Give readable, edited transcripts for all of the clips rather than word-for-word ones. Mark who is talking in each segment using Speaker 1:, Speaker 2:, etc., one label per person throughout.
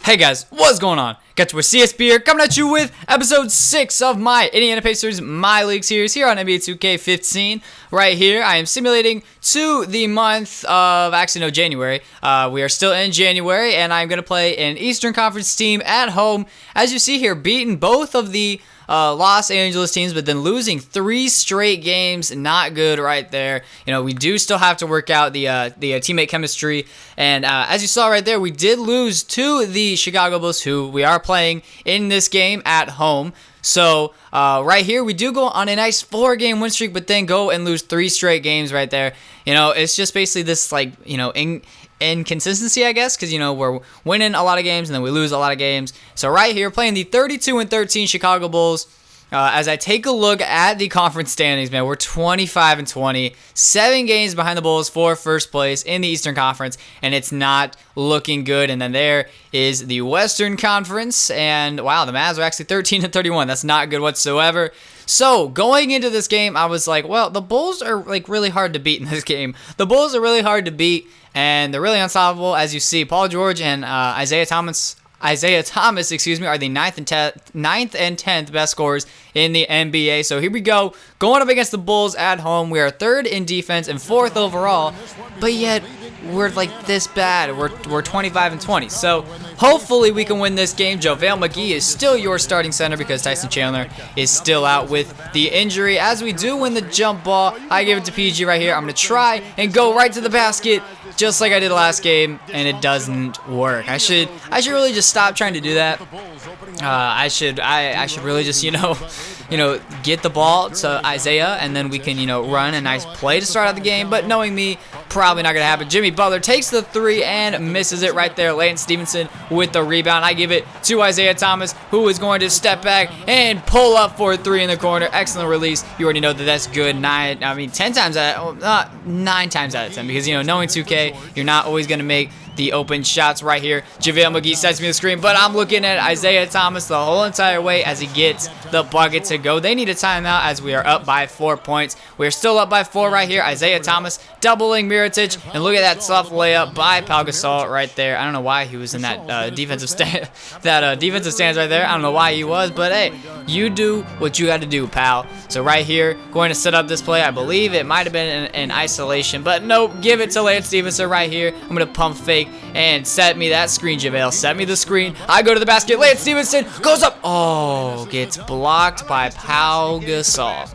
Speaker 1: Hey guys, what's going on? Got you with CSB here, coming at you with episode 6 of my Indiana Pacers My League series here on NBA 2K15. Right here, I am simulating to the month of, January. We are still in January, and I'm going to play an Eastern Conference team at home. As you see here, beating both of the Los Angeles teams, but then losing 3 straight games. Not good right there. You know, we do still have to work out the teammate chemistry. And as you saw right there, we did lose to the Chicago Bulls, who we are playing in this game at home. So right here, we do go on a nice 4-game win streak, but then go and lose 3 straight games right there. You know, it's just basically this, like, you know, inconsistency, I guess, because, you know, we're winning a lot of games and then we lose a lot of games. So right here, playing the 32-13 Chicago Bulls. As I take a look at the conference standings, man, we're 25-20, 7 games behind the Bulls for first place in the Eastern Conference, and it's not looking good. And then there is the Western Conference, and wow, the Mavs are actually 13-31. That's not good whatsoever. So going into this game, I was like, well, the Bulls are like really hard to beat in this game. The Bulls are really hard to beat, and they're really unstoppable. As you see, Paul George and Isaiah Thomas, are the 9th and 10th best scorers in the NBA. So here we go, going up against the Bulls at home. We are 3rd in defense and 4th overall, but yet we're like this bad. We're 25-20. So hopefully we can win this game. JaVale McGee is still your starting center because Tyson Chandler is still out with the injury. As we do win the jump ball, I give it to PG right here. I'm going to try and go right to the basket just like I did last game, and it doesn't work. I should really just stop trying to do that. I should really just, you know, get the ball to Isaiah, and then we can, you know, run a nice play to start out the game. But knowing me, probably not going to happen. Jimmy Butler takes the 3 and misses it right there. Lance Stevenson with the rebound. I give it to Isaiah Thomas, who is going to step back and pull up for a 3 in the corner. Excellent release. You already know that that's good. 9 times out of 9 times out of 10, because, you know, knowing 2K, you're not always going to make the open shots right here. JaVale McGee sets me the screen, but I'm looking at Isaiah Thomas the whole entire way as he gets the bucket to go. They need a timeout as we are up by 4 points. We're still up by 4 right here. Isaiah Thomas doubling Mirotic, and look at that soft layup by Pau Gasol right there. I don't know why he was in that defensive stance right there. I don't know why he was, but hey, you do what you got to do, pal. So right here, going to set up this play. I believe it might have been an isolation, but nope. Give it to Lance Stevenson right here. I'm going to pump fake and set me that screen, JaVale. Set me the screen. I go to the basket. Lance Stevenson goes up. Oh, gets blocked by Pau Gasol.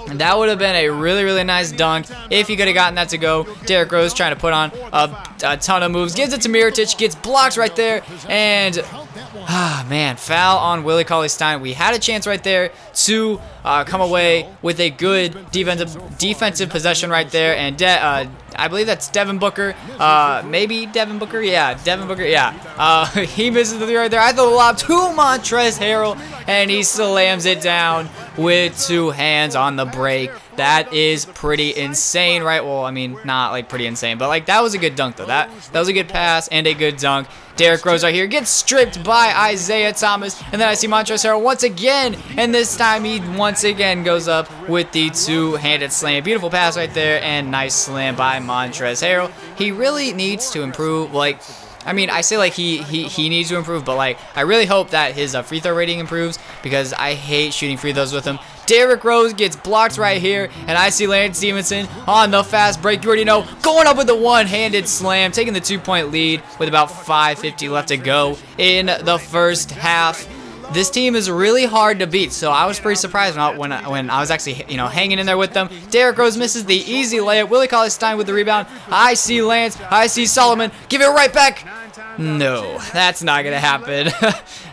Speaker 1: And that would have been a really, really nice dunk if he could have gotten that to go. Derrick Rose trying to put on a ton of moves. Gives it to Mirotic. Gets blocked right there. And man, foul on Willie Cauley-Stein. We had a chance right there to come away with a good defensive possession right there. And I believe that's Devin Booker. Maybe Devin Booker. Yeah, Devin Booker. Yeah. He misses the 3 right there. I throw the lob to Montrezl Harrell, and he slams it down with 2 hands on the break. That is pretty insane, right? Well, I mean, not like pretty insane, but like that was a good dunk though. That was a good pass and a good dunk. Derrick Rose right here gets stripped by Isaiah Thomas, and then I see Montrezl Harrell once again, and this time he once again goes up with the 2-handed slam. Beautiful pass right there, and nice slam by Montrezl Harrell. He really needs to improve. Like, I mean, I say like he needs to improve, but like I really hope that his free throw rating improves, because I hate shooting free throws with him. Derrick Rose gets blocked right here, and I see Lance Stevenson on the fast break. You already know, going up with the 1-handed slam, taking the 2-point lead with about 5:50 left to go in the first half. This team is really hard to beat, so I was pretty surprised when I was actually, you know, hanging in there with them. Derrick Rose misses the easy layup. Willie Cauley-Stein with the rebound. I see Lance. I see Solomon. Give it right back. No, that's not gonna happen.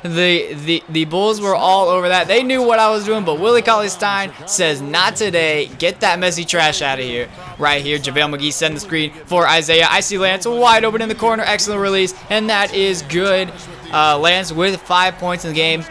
Speaker 1: The Bulls were all over that. They knew what I was doing, but Willie Cauley-Stein says, not today. Get that messy trash out of here. Right here, JaVale McGee sending the screen for Isaiah. I see Lance wide open in the corner. Excellent release, and that is good. Lance with 5 points in the game,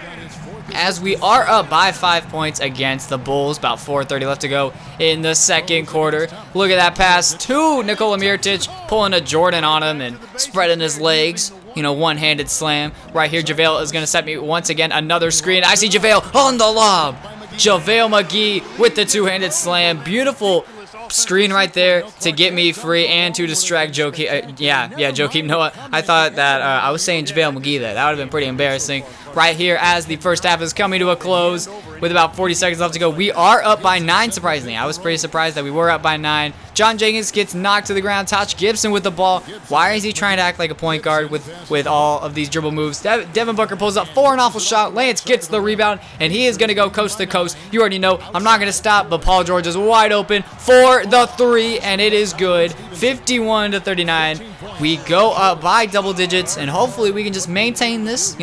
Speaker 1: as we are up by 5 points against the Bulls. About 4:30 left to go in the second quarter. Look at that pass to Nikola Mirotic, pulling a Jordan on him and spreading his legs. You know, 1-handed slam. Right here, JaVale is going to set me once again another screen. I see JaVale on the lob. JaVale McGee with the 2-handed slam. Beautiful screen right there to get me free and to distract Joakim. Joakim Noah. I thought that I was saying JaVale McGee there. That would have been pretty embarrassing. Right here as the first half is coming to a close with about 40 seconds left to go. We are up by 9, surprisingly. I was pretty surprised that we were up by 9. John Jenkins gets knocked to the ground. Taj Gibson with the ball. Why is he trying to act like a point guard with all of these dribble moves? Devin Booker pulls up for an awful shot. Lance gets the rebound, and he is going to go coast to coast. You already know I'm not going to stop, but Paul George is wide open for the 3, and it is good. 51-39. We go up by double digits, and hopefully we can just maintain this,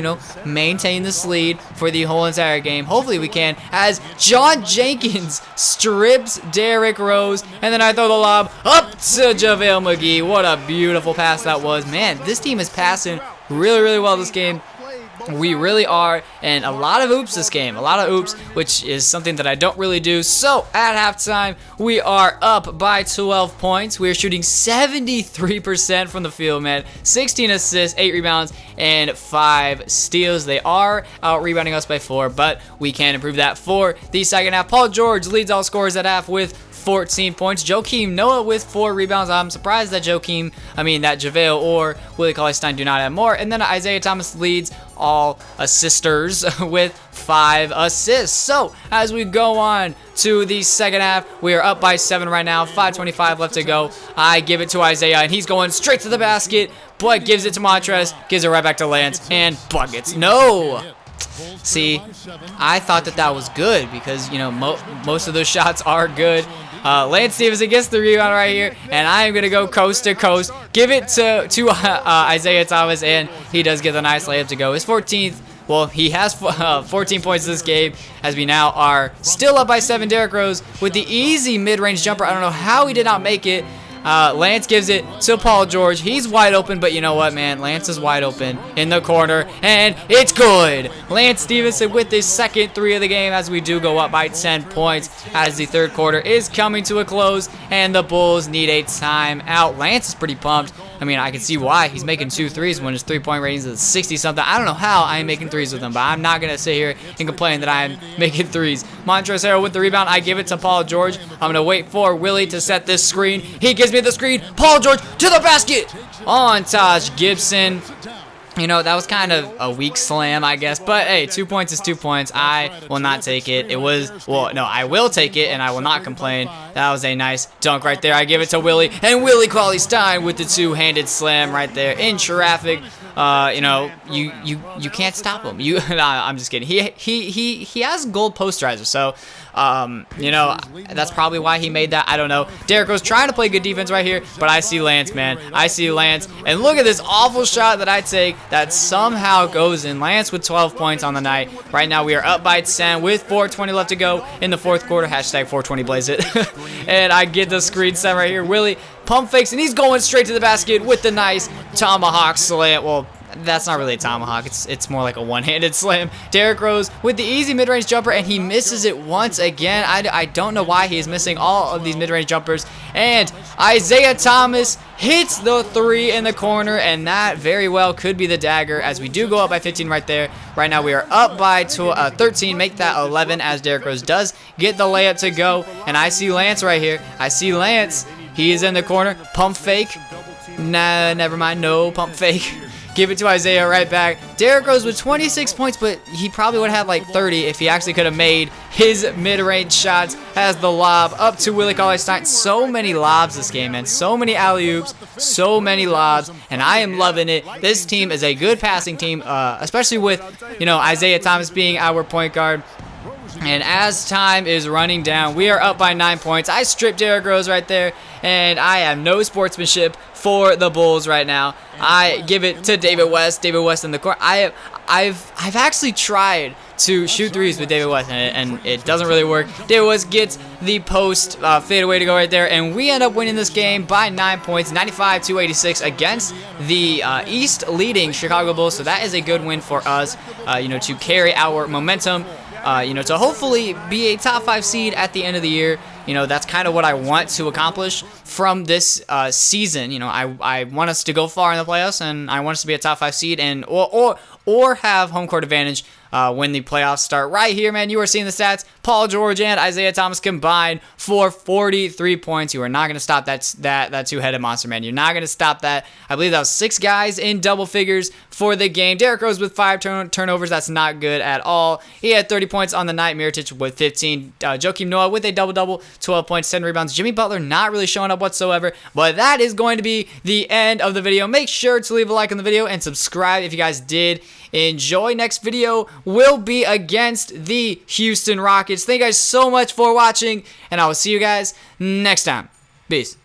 Speaker 1: maintain this lead for the whole entire game. Hopefully we can, as John Jenkins strips Derrick Rose, and then I throw the lob up to JaVale McGee. What a beautiful pass that was. Man, this team is passing really, really well this game. We really are, and a lot of oops this game. A lot of oops, which is something that I don't really do. So, at halftime, we are up by 12 points. We are shooting 73% from the field, man. 16 assists, 8 rebounds, and 5 steals. They are out-rebounding us by 4, but we can improve that for the second half. Paul George leads all scorers at half with 14 points. Joakim Noah with 4 rebounds. I'm surprised that JaVale or Willie Cauley-Stein do not have more. And then Isaiah Thomas leads all assisters with 5 assists. So as we go on to the second half, we are up by 7 right now. 5:25 left to go. I give it to Isaiah, and he's going straight to the basket, but gives it to Montrez, gives it right back to Lance, and buckets. No! See, I thought that was good because, most of those shots are good. Lance Stevenson gets the rebound right here, and I am going to go coast to coast. Give it to Isaiah Thomas, and he does get the nice layup to go. His 14th. Well, he has 14 points this game as we now are still up by 7. Derrick Rose with the easy mid-range jumper. I don't know how he did not make it. Lance gives it to Paul George. He's wide open, but you know what, man? Lance is wide open in the corner, and it's good. Lance Stevenson with his second 3 of the game as we do go up by 10 points as the third quarter is coming to a close, and the Bulls need a timeout. Lance is pretty pumped. I mean, I can see why. He's making 2 threes when his three-point rating is 60-something. I don't know how I'm making threes with him, but I'm not going to sit here and complain that I'm making threes. Montrezl Harrell with the rebound. I give it to Paul George. I'm going to wait for Willie to set this screen. He gives me the screen. Paul George to the basket on Taj Gibson. That was kind of a weak slam, I guess. But, hey, 2 points is 2 points. I will not take it. I will take it, and I will not complain. That was a nice dunk right there. I give it to Willie. And Willie Cauley-Stein with the two-handed slam right there in traffic. You can't stop him. I'm just kidding. He has gold posterizer, so that's probably why he made that. I don't know. Derrick Rose trying to play good defense right here, but I see Lance, man. I see Lance, and look at this awful shot that I take that somehow goes in. Lance with 12 points on the night. Right now we are up by 10 with 4:20 left to go in the fourth quarter. Hashtag 420 blaze it. And I get the screen set right here. Willie pump fakes, and he's going straight to the basket with the nice tomahawk slam. Well, that's not really a tomahawk. It's more like a one-handed slam. Derrick Rose with the easy mid-range jumper, and he misses it once again. I don't know why he is missing all of these mid-range jumpers. And Isaiah Thomas hits the 3 in the corner, and that very well could be the dagger as we do go up by 15 right there. Right now we are up by 13. Make that 11 as Derrick Rose does get the layup to go. And I see Lance right here. I see Lance. He is in the corner. Pump fake. Nah, never mind. No pump fake. Give it to Isaiah right back. Derrick Rose with 26 points, but he probably would have like 30 if he actually could have made his mid-range shots. Has the lob up to Willie Cauley-Stein. So many lobs this game, man. So many alley-oops, so many lobs, and I am loving it. This team is a good passing team, especially with, Isaiah Thomas being our point guard. And as time is running down, we are up by 9 points. I stripped Derrick Rose right there, and I have no sportsmanship for the Bulls right now. I give it to David West. David West in the court. I've actually tried to shoot threes with David West, and it doesn't really work. David West gets the post fadeaway to go right there, and we end up winning this game by 9 points, 95-86 against the East leading Chicago Bulls. So that is a good win for us, to carry our momentum. To hopefully be a top 5 seed at the end of the year. That's kind of what I want to accomplish from this season. I want us to go far in the playoffs, and I want us to be a top 5 seed and or have home court advantage when the playoffs start. Right here, man, you are seeing the stats. Paul George and Isaiah Thomas combined for 43 points. You are not going to stop that two-headed monster, man. You're not going to stop that. I believe that was 6 guys in double figures for the game. Derrick Rose with 5 turnovers. That's not good at all. He had 30 points on the night. Mirotic with 15. Joakim Noah with a double-double, 12 points, 10 rebounds. Jimmy Butler not really showing up whatsoever. But that is going to be the end of the video. Make sure to leave a like on the video and subscribe if you guys did enjoy. Next video will be against the Houston Rockets. Thank you guys so much for watching, and I will see you guys next time. Peace.